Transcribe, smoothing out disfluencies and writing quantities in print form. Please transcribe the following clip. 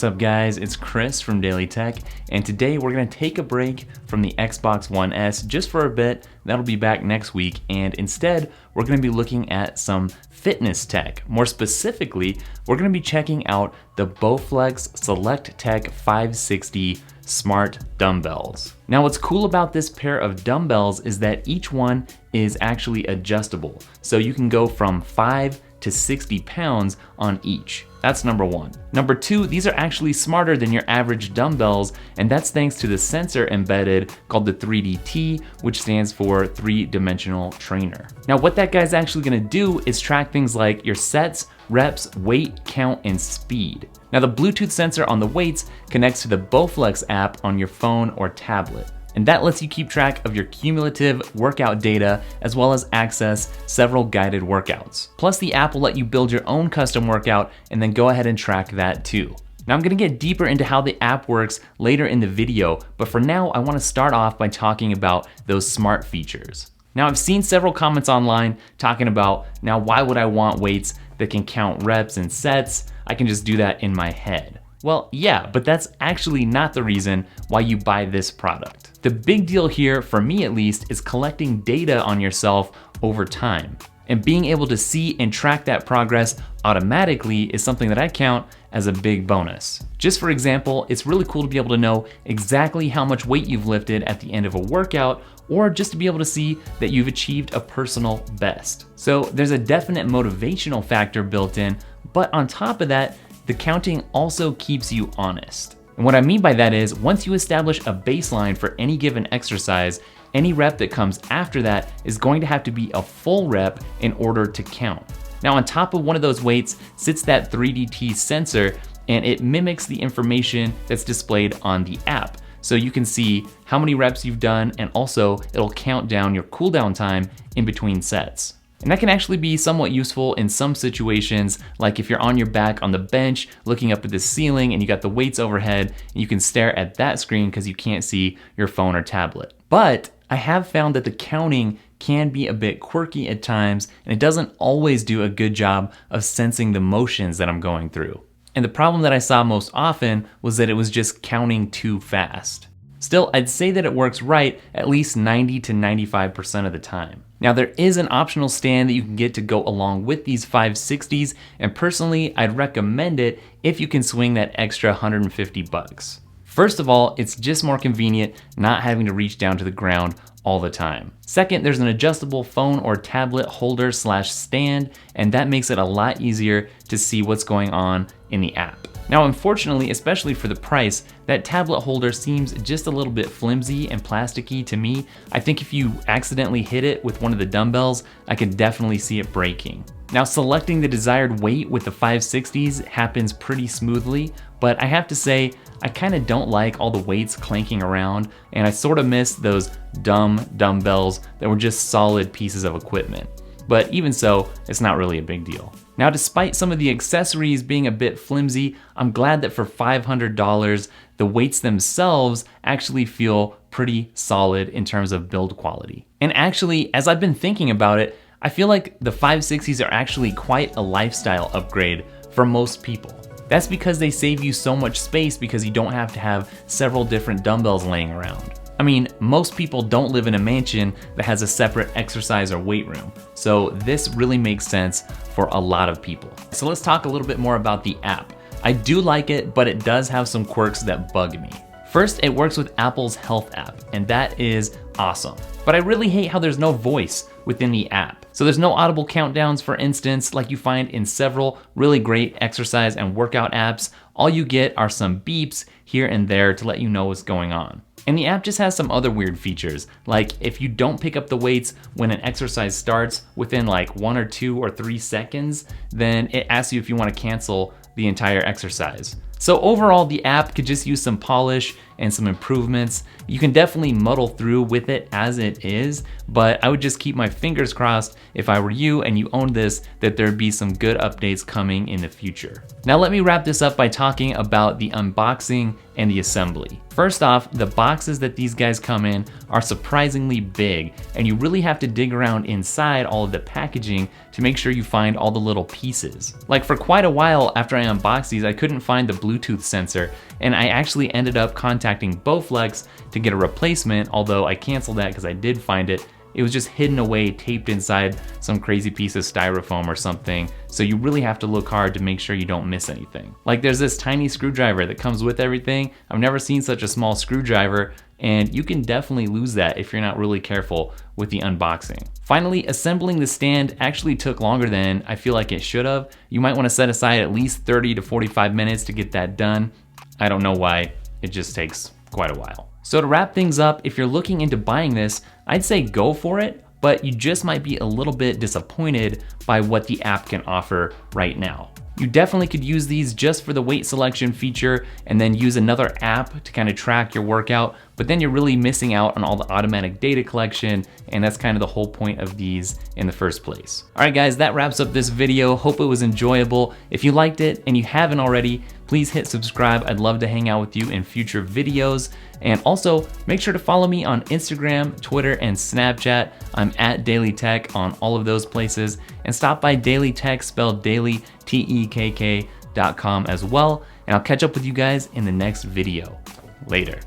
What's up guys, it's Chris from Daily Tech, and today we're going to take a break from the Xbox One S just for a bit. That'll be back next week, and instead we're going to be looking at some fitness tech. More specifically, we're going to be checking out the Bowflex SelectTech 560 smart dumbbells. Now what's cool about this pair of dumbbells is that each one is actually adjustable, so you can go from 5 to 60 pounds on each. That's number one. Number two, these are actually smarter than your average dumbbells, and that's thanks to the sensor embedded called the 3DT, which stands for three-dimensional trainer. Now what that guy's actually gonna do is track things like your sets, reps, weight, count, and speed. Now the Bluetooth sensor on the weights connects to the Bowflex app on your phone or tablet, and that lets you keep track of your cumulative workout data as well as access several guided workouts. Plus the app will let you build your own custom workout and then go ahead and track that too. Now I'm gonna get deeper into how the app works later in the video, but for now I wanna start off by talking about those smart features. Now I've seen several comments online talking about, now why would I want weights that can count reps and sets? I can just do that in my head. Well, yeah, but that's actually not the reason why you buy this product. The big deal here, for me at least, is collecting data on yourself over time. And being able to see and track that progress automatically is something that I count as a big bonus. Just for example, it's really cool to be able to know exactly how much weight you've lifted at the end of a workout, or just to be able to see that you've achieved a personal best. So there's a definite motivational factor built in, but on top of that, the counting also keeps you honest. And what I mean by that is, once you establish a baseline for any given exercise, any rep that comes after that is going to have to be a full rep in order to count. Now on top of one of those weights sits that 3DT sensor, and it mimics the information that's displayed on the app. So you can see how many reps you've done, and also it'll count down your cooldown time in between sets. And that can actually be somewhat useful in some situations, like if you're on your back on the bench looking up at the ceiling and you got the weights overhead, and you can stare at that screen because you can't see your phone or tablet. But I have found that the counting can be a bit quirky at times, and it doesn't always do a good job of sensing the motions that I'm going through. And the problem that I saw most often was that it was just counting too fast. Still, I'd say that it works right at least 90 to 95% of the time. Now there is an optional stand that you can get to go along with these 560s, and personally I'd recommend it if you can swing that extra 150 bucks. First of all, it's just more convenient not having to reach down to the ground all the time. Second, there's an adjustable phone or tablet holder / stand, and that makes it a lot easier to see what's going on in the app. Now unfortunately, especially for the price, that tablet holder seems just a little bit flimsy and plasticky to me. I think if you accidentally hit it with one of the dumbbells, I could definitely see it breaking. Now selecting the desired weight with the 560s happens pretty smoothly, but I have to say, I kind of don't like all the weights clanking around, and I sort of miss those dumb dumbbells that were just solid pieces of equipment. But even so, it's not really a big deal. Now, despite some of the accessories being a bit flimsy, I'm glad that for $500, the weights themselves actually feel pretty solid in terms of build quality. And actually, as I've been thinking about it, I feel like the 560s are actually quite a lifestyle upgrade for most people. That's because they save you so much space because you don't have to have several different dumbbells laying around. I mean, most people don't live in a mansion that has a separate exercise or weight room, so this really makes sense for a lot of people. So let's talk a little bit more about the app. I do like it, but it does have some quirks that bug me. First, it works with Apple's Health app, and that is awesome. But I really hate how there's no voice within the app. So there's no audible countdowns, for instance, like you find in several really great exercise and workout apps. All you get are some beeps here and there to let you know what's going on. And the app just has some other weird features, like if you don't pick up the weights when an exercise starts within like 1 or 2 or 3 seconds, then it asks you if you want to cancel the entire exercise. So overall, the app could just use some polish and some improvements. You can definitely muddle through with it as it is, but I would just keep my fingers crossed if I were you and you owned this, that there'd be some good updates coming in the future. Now let me wrap this up by talking about the unboxing and the assembly. First off, the boxes that these guys come in are surprisingly big, and you really have to dig around inside all of the packaging to make sure you find all the little pieces. Like for quite a while after I unboxed these, I couldn't find the Bluetooth Bluetooth sensor, and I actually ended up contacting Bowflex to get a replacement, although I canceled that because I did find it. It was just hidden away, taped inside some crazy piece of styrofoam or something, so you really have to look hard to make sure you don't miss anything. Like there's this tiny screwdriver that comes with everything. I've never seen such a small screwdriver, and you can definitely lose that if you're not really careful with the unboxing. Finally, assembling the stand actually took longer than I feel like it should have. You might want to set aside at least 30 to 45 minutes to get that done. I don't know why, it just takes quite a while. So to wrap things up, if you're looking into buying this, I'd say go for it, but you just might be a little bit disappointed by what the app can offer right now. You definitely could use these just for the weight selection feature and then use another app to kind of track your workout, but then you're really missing out on all the automatic data collection, and that's kind of the whole point of these in the first place. All right guys, that wraps up this video. Hope it was enjoyable. If you liked it and you haven't already, please hit subscribe. I'd love to hang out with you in future videos. And also make sure to follow me on Instagram, Twitter, and Snapchat. I'm at Daily Tech on all of those places. And stop by Daily Tech, spelled daily, TEKK.com as well. And I'll catch up with you guys in the next video. Later.